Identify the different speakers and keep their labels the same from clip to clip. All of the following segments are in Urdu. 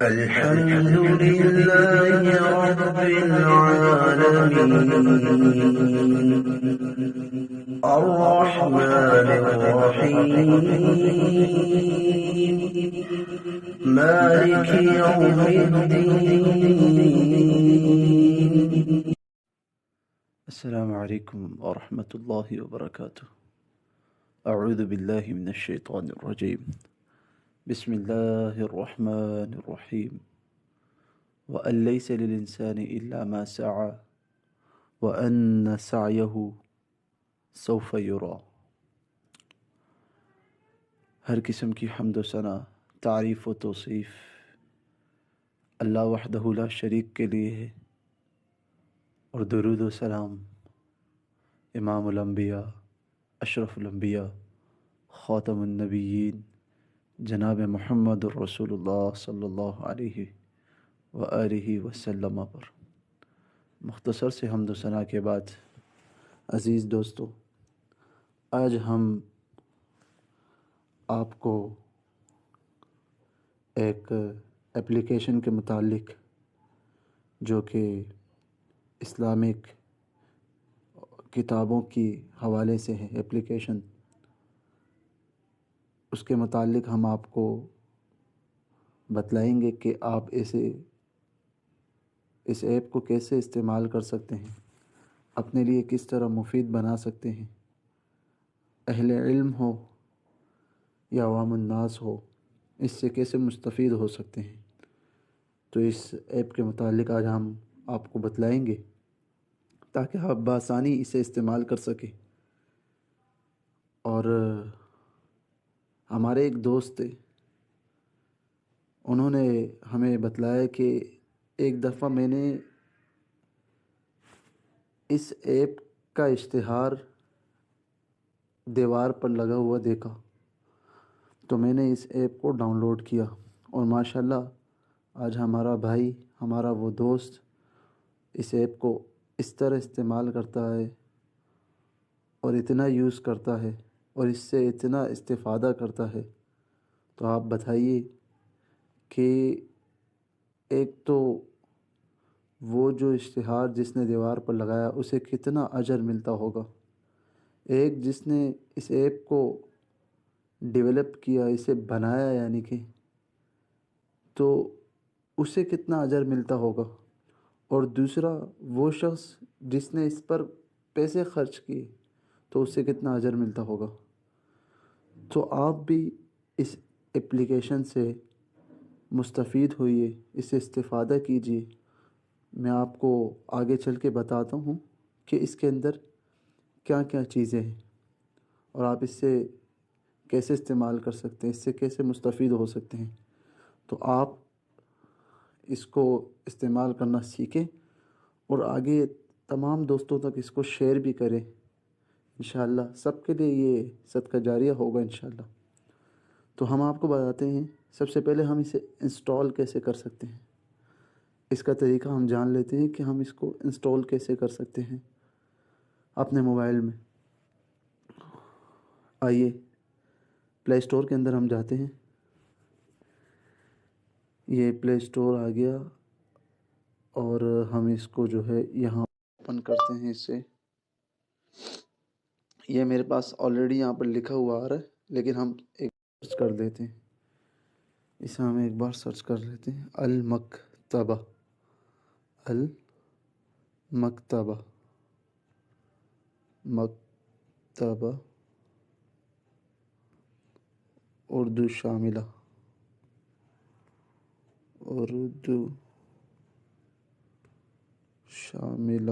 Speaker 1: الحمد لله رب العالمين الرحمن الرحيم مالك يوم الدين.
Speaker 2: السلام عليكم ورحمة الله وبركاته. أعوذ بالله من الشيطان الرجيم. بسم الله الرحمن الرحيم. وأن ليس للإنسان إلا ما سعى وأن سعيه سوف يرى. ہر قسم کی حمد و ثنا، تعریف و توصیف اللہ وحدہ لا شریک کے لیے ہے، اور درود و سلام امام الانبیاء، اشرف الانبیاء، خاتم النبیین جناب محمد الرسول اللہ صلی اللہ علیہ وآلہ وسلم پر۔ مختصر سے حمد و ثنا کے بعد عزیز دوستو، آج ہم آپ کو ایک اپلیکیشن کے متعلق، جو کہ اسلامک کتابوں کی حوالے سے ہے اپلیکیشن، اس کے متعلق ہم آپ کو بتلائیں گے کہ آپ اس ایپ کو کیسے استعمال کر سکتے ہیں، اپنے لیے کس طرح مفید بنا سکتے ہیں، اہل علم ہو یا عوام الناس ہو، اس سے کیسے مستفید ہو سکتے ہیں۔ تو اس ایپ کے متعلق آج ہم آپ کو بتلائیں گے تاکہ آپ بآسانی اسے استعمال کر سکیں۔ اور ہمارے ایک دوست تھے، انہوں نے ہمیں بتلایا کہ ایک دفعہ میں نے اس ایپ کا اشتہار دیوار پر لگا ہوا دیکھا، تو میں نے اس ایپ کو ڈاؤن لوڈ کیا، اور ماشاءاللہ آج ہمارا بھائی، ہمارا وہ دوست اس ایپ کو اس طرح استعمال کرتا ہے اور اتنا یوز کرتا ہے اور اس سے اتنا استفادہ کرتا ہے۔ تو آپ بتائیے کہ ایک تو وہ جو اشتہار جس نے دیوار پر لگایا اسے کتنا اجر ملتا ہوگا، ایک جس نے اس ایپ کو ڈیولپ کیا، اسے بنایا یعنی کہ، تو اسے کتنا اجر ملتا ہوگا، اور دوسرا وہ شخص جس نے اس پر پیسے خرچ کیے تو اسے کتنا اجر ملتا ہوگا۔ تو آپ بھی اس اپلیکیشن سے مستفید ہوئیے، اس سے استفادہ کیجیے۔ میں آپ کو آگے چل کے بتاتا ہوں کہ اس کے اندر کیا کیا چیزیں ہیں اور آپ اس سے کیسے استعمال کر سکتے ہیں، اس سے کیسے مستفید ہو سکتے ہیں۔ تو آپ اس کو استعمال کرنا سیکھیں اور آگے تمام دوستوں تک اس کو شیئر بھی کریں، انشاءاللہ سب کے لیے یہ صدقہ جاریہ ہوگا انشاءاللہ۔ تو ہم آپ کو بتاتے ہیں، سب سے پہلے ہم اسے انسٹال کیسے کر سکتے ہیں، اس کا طریقہ ہم جان لیتے ہیں کہ ہم اس کو انسٹال کیسے کر سکتے ہیں اپنے موبائل میں۔ آئیے پلے اسٹور کے اندر ہم جاتے ہیں، یہ پلے اسٹور آ گیا، اور ہم اس کو جو ہے یہاں اوپن کرتے ہیں۔ اس سے یہ میرے پاس آلریڈی یہاں پر لکھا ہوا آ رہا ہے، لیکن ہم ایک سرچ کر دیتے ہیں، اسے ہم ایک بار سرچ کر لیتے ہیں۔ المکتبہ، المکتبہ، مکتبہ اردو شاملہ، اردو شاملہ،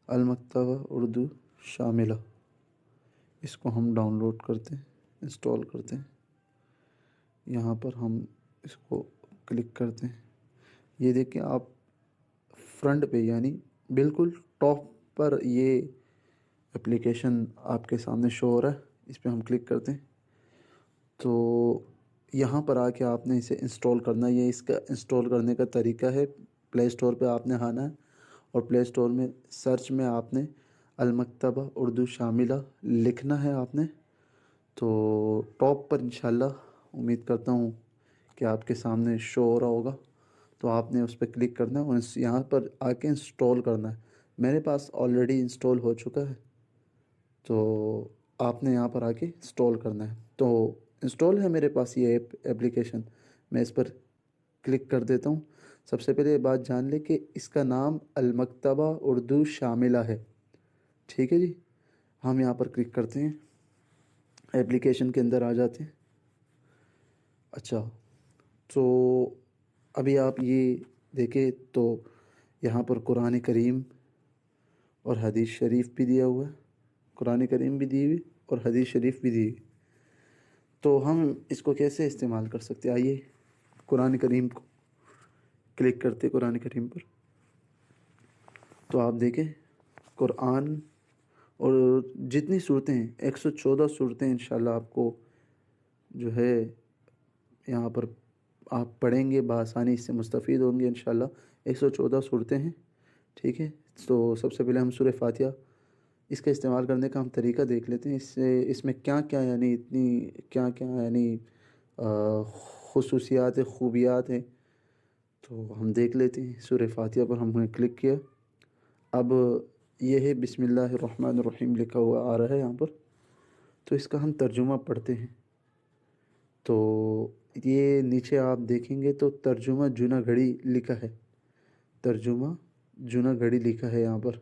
Speaker 2: المکتبہ اردو شاملہ، اس کو ہم ڈاؤن لوڈ کرتے ہیں، انسٹال کرتے ہیں۔ یہاں پر ہم اس کو کلک کرتے ہیں، یہ دیکھیں آپ فرنٹ پہ یعنی بالکل ٹاپ پر یہ اپلیکیشن آپ کے سامنے شو ہو رہا ہے، اس پہ ہم کلک کرتے ہیں تو یہاں پر آ کے آپ نے اسے انسٹال کرنا ہے۔ یہ اس کا انسٹال کرنے کا طریقہ ہے، پلے اسٹور پہ آپ نے آنا ہے اور پلے اسٹور میں سرچ میں آپ نے المکتبہ اردو شاملہ لکھنا ہے آپ نے، تو ٹاپ پر انشاءاللہ امید کرتا ہوں کہ آپ کے سامنے شو ہو رہا ہوگا. تو آپ نے اس پہ کلک کرنا ہے اور یہاں پر آ کے انسٹال کرنا ہے. میرے پاس آلریڈی انسٹال ہو چکا ہے، تو آپ نے یہاں پر آ کے انسٹال کرنا ہے. تو انسٹال ہے میرے پاس یہ ایپلیکیشن. میں اس پر کلک کر دیتا ہوں. سب سے پہلے یہ بات جان لیں کہ اس کا نام المکتبہ اردو شاملہ ہے. ٹھیک ہے جی. ہم یہاں پر کلک کرتے ہیں، ایپلیکیشن کے اندر آ جاتے ہیں. اچھا، تو ابھی آپ یہ دیکھیں تو یہاں پر قرآن کریم اور حدیث شریف بھی دیا ہوا ہے. قرآن کریم بھی دی ہوئی اور حدیث شریف بھی دی ہوئی. تو ہم اس کو کیسے استعمال کر سکتے ہیں؟ آئیے قرآن کریم کو کلک کرتے قرآن کریم پر. تو آپ دیکھیں قرآن اور جتنی صورتیں ہیں 114 صورتیں انشاءاللہ آپ کو جو ہے یہاں پر آپ پڑھیں گے بآسانی، اس سے مستفید ہوں گے انشاءاللہ. 114 صورتیں ہیں. ٹھیک ہے. تو سب سے پہلے ہم سورہ فاتحہ، اس کا استعمال کرنے کا ہم طریقہ دیکھ لیتے ہیں. اس میں کیا کیا یعنی اتنی کیا کیا یعنی خصوصیات خوبیات ہیں، تو ہم دیکھ لیتے ہیں. سورہ فاتحہ پر ہم نے کلک کیا. اب یہ ہے بسم اللہ الرحمن الرحیم لکھا ہوا آ رہا ہے یہاں پر. تو اس کا ہم ترجمہ پڑھتے ہیں. تو یہ نیچے آپ دیکھیں گے تو ترجمہ جوناگڑھی لکھا ہے. ترجمہ جوناگڑھی لکھا ہے یہاں پر.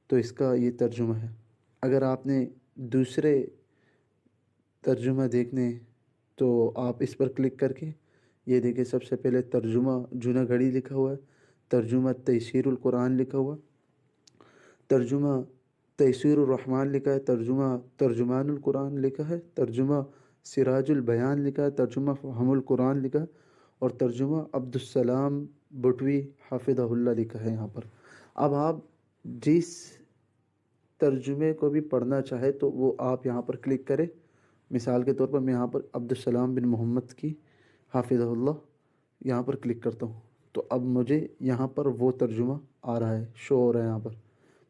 Speaker 2: تو اس کا یہ ترجمہ ہے. اگر آپ نے دوسرے ترجمہ دیکھنے ہیں تو آپ اس پر کلک کر کے یہ دیکھیں. سب سے پہلے ترجمہ جوناگڑھی لکھا ہوا ہے، ترجمہ تیسیر القرآن لکھا ہوا، ترجمہ تیسیر الرحمن لکھا ہے، ترجمہ ترجمان القرآن لکھا ہے، ترجمہ سراج البیان لکھا ہے، ترجمہ فہم القرآن لکھا ہے، اور ترجمہ عبدالسلام بٹوی حافظہ اللہ لکھا ہے یہاں پر. اب آپ جس ترجمے کو بھی پڑھنا چاہے تو وہ آپ یہاں پر کلک کریں. مثال کے طور پر میں یہاں پر عبدالسلام بن محمد کی حافظہ اللہ یہاں پر کلک کرتا ہوں. تو اب مجھے یہاں پر وہ ترجمہ آ رہا ہے، شو ہو رہا ہے یہاں پر.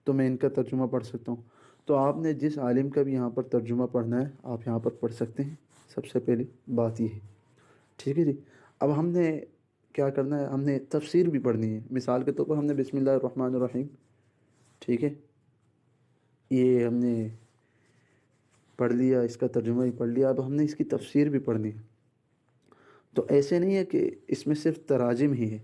Speaker 2: تو میں ان کا ترجمہ پڑھ سکتا ہوں. تو آپ نے جس عالم کا بھی یہاں پر ترجمہ پڑھنا ہے آپ یہاں پر پڑھ سکتے ہیں. سب سے پہلی بات یہ ہے. ٹھیک ہے جی. اب ہم نے کیا کرنا ہے، ہم نے تفسیر بھی پڑھنی ہے. مثال کے طور پر ہم نے بسم اللہ الرحمن الرحیم، ٹھیک ہے، یہ ہم نے پڑھ لیا، اس کا ترجمہ ہی پڑھ لیا. اب ہم نے اس کی تفسیر بھی پڑھنی ہے. تو ایسے نہیں ہے کہ اس میں صرف تراجم ہی ہے،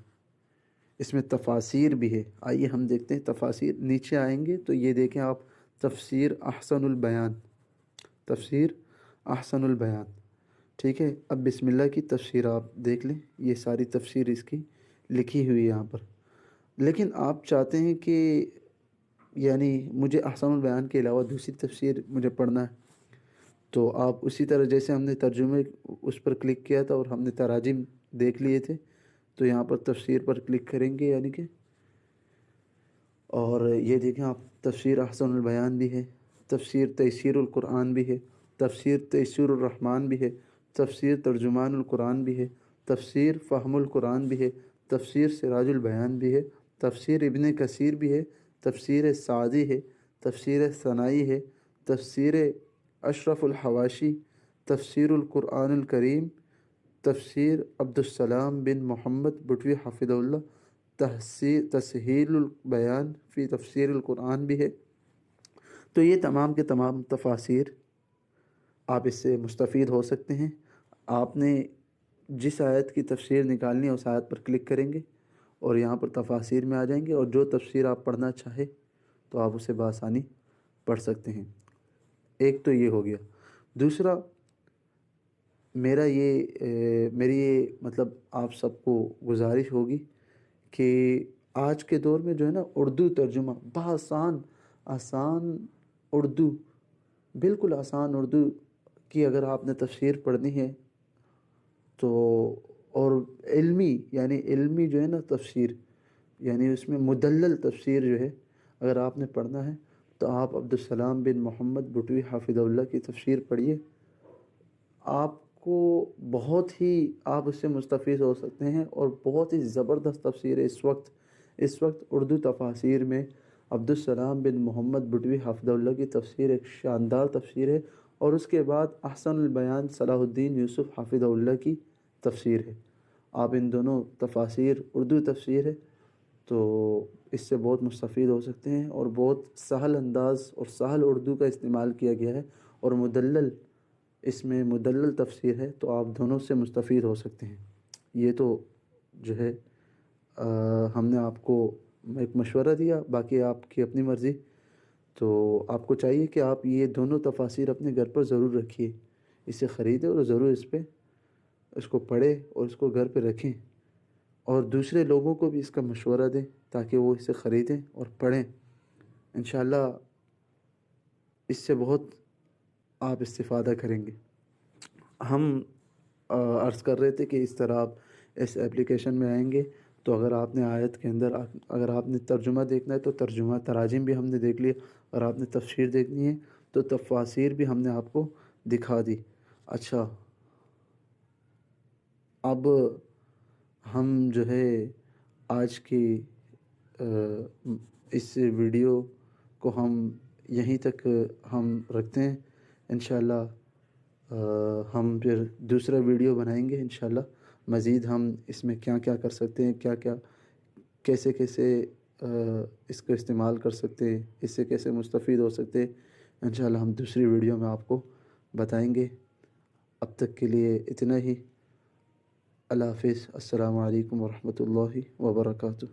Speaker 2: اس میں تفاسیر بھی ہے. آئیے ہم دیکھتے ہیں تفاسیر. نیچے آئیں گے تو یہ دیکھیں آپ، تفسیر احسن البیان، تفسیر احسن البیان. ٹھیک ہے. اب بسم اللہ کی تفسیر آپ دیکھ لیں. یہ ساری تفسیر اس کی لکھی ہوئی ہے یہاں پر. لیکن آپ چاہتے ہیں کہ یعنی مجھے احسن البیان کے علاوہ دوسری تفسیر مجھے پڑھنا ہے، تو آپ اسی طرح جیسے ہم نے ترجمے اس پر کلک کیا تھا اور ہم نے تراجم دیکھ لیے تھے، تو یہاں پر تفسیر پر کلک کریں گے یعنی کہ، اور یہ دیکھیں آپ تفسیر احسن البیان بھی ہے، تفسیر تیسیر القرآن بھی ہے، تفسیر تیسیر الرحمن بھی ہے، تفسیر ترجمان القرآن بھی ہے، تفسیر فہم القرآن بھی ہے، تفسیر سراج البیان بھی ہے، تفسیر ابن کثیر بھی ہے، تفسیر سعدی ہے، تفسیر ثنائی ہے، تفسیر اشرف الحواشی، تفسیر القرآن الکریم، تفسیر عبدالسلام بن محمد بٹوی حافظہ اللہ، تسہیل البیان فی تفسیر القرآن بھی ہے. تو یہ تمام کے تمام تفاسیر آپ اس سے مستفید ہو سکتے ہیں. آپ نے جس آیت کی تفسیر نکالنی ہے اس آیت پر کلک کریں گے اور یہاں پر تفاسیر میں آ جائیں گے، اور جو تفسیر آپ پڑھنا چاہے تو آپ اسے بآسانی پڑھ سکتے ہیں. ایک تو یہ ہو گیا. دوسرا میری یہ مطلب آپ سب کو گزارش ہوگی کہ آج کے دور میں جو ہے نا اردو ترجمہ آسان اردو، بالکل آسان اردو کی اگر آپ نے تفسیر پڑھنی ہے تو، اور علمی جو ہے نا تفسیر، یعنی اس میں مدلل تفسیر جو ہے اگر آپ نے پڑھنا ہے تو آپ عبدالسلام بن محمد بٹوی حافظہ اللہ کی تفسیر پڑھیے. آپ کو بہت ہی آپ اس سے مستفید ہو سکتے ہیں، اور بہت ہی زبردست تفسیر ہے. اس وقت اردو تفاسیر میں عبدالسلام بن محمد بٹوی حافظہ اللہ کی تفسیر ایک شاندار تفسیر ہے، اور اس کے بعد احسن البیان صلاح الدین یوسف حافظہ اللہ کی تفسیر ہے. آپ ان دونوں تفاسیر اردو تفسیر ہے تو اس سے بہت مستفید ہو سکتے ہیں، اور بہت سہل انداز اور سہل اردو کا استعمال کیا گیا ہے، اور مدلل اس میں مدلل تفسیر ہے، تو آپ دونوں سے مستفید ہو سکتے ہیں. یہ تو جو ہے ہم نے آپ کو ایک مشورہ دیا، باقی آپ کی اپنی مرضی. تو آپ کو چاہیے کہ آپ یہ دونوں تفاسیر اپنے گھر پر ضرور رکھیے، اسے خریدیں اور ضرور اس کو پڑھیں اور اس کو گھر پہ رکھیں، اور دوسرے لوگوں کو بھی اس کا مشورہ دیں تاکہ وہ اسے خریدیں اور پڑھیں. انشاءاللہ اس سے بہت آپ استفادہ کریں گے. ہم عرض کر رہے تھے کہ اس طرح آپ اس ایپلیکیشن میں آئیں گے تو اگر آپ نے آیت کے اندر اگر آپ نے ترجمہ دیکھنا ہے تو ترجمہ تراجم بھی ہم نے دیکھ لیے، اور آپ نے تفسیر دیکھنی ہے تو تفاسیر بھی ہم نے آپ کو دکھا دی. اچھا، اب ہم جو ہے آج کی اس ویڈیو کو ہم یہیں تک ہم رکھتے ہیں. انشاءاللہ ہم پھر دوسرا ویڈیو بنائیں گے انشاءاللہ. مزید ہم اس میں کیا کیا کر سکتے ہیں، کیسے اس کو استعمال کر سکتے ہیں، اس سے کیسے مستفید ہو سکتے ہیں، انشاءاللہ ہم دوسری ویڈیو میں آپ کو بتائیں گے. اب تک کے لیے اتنا ہی. اللہ حافظ. السلام علیکم ورحمۃ اللہ وبرکاتہ.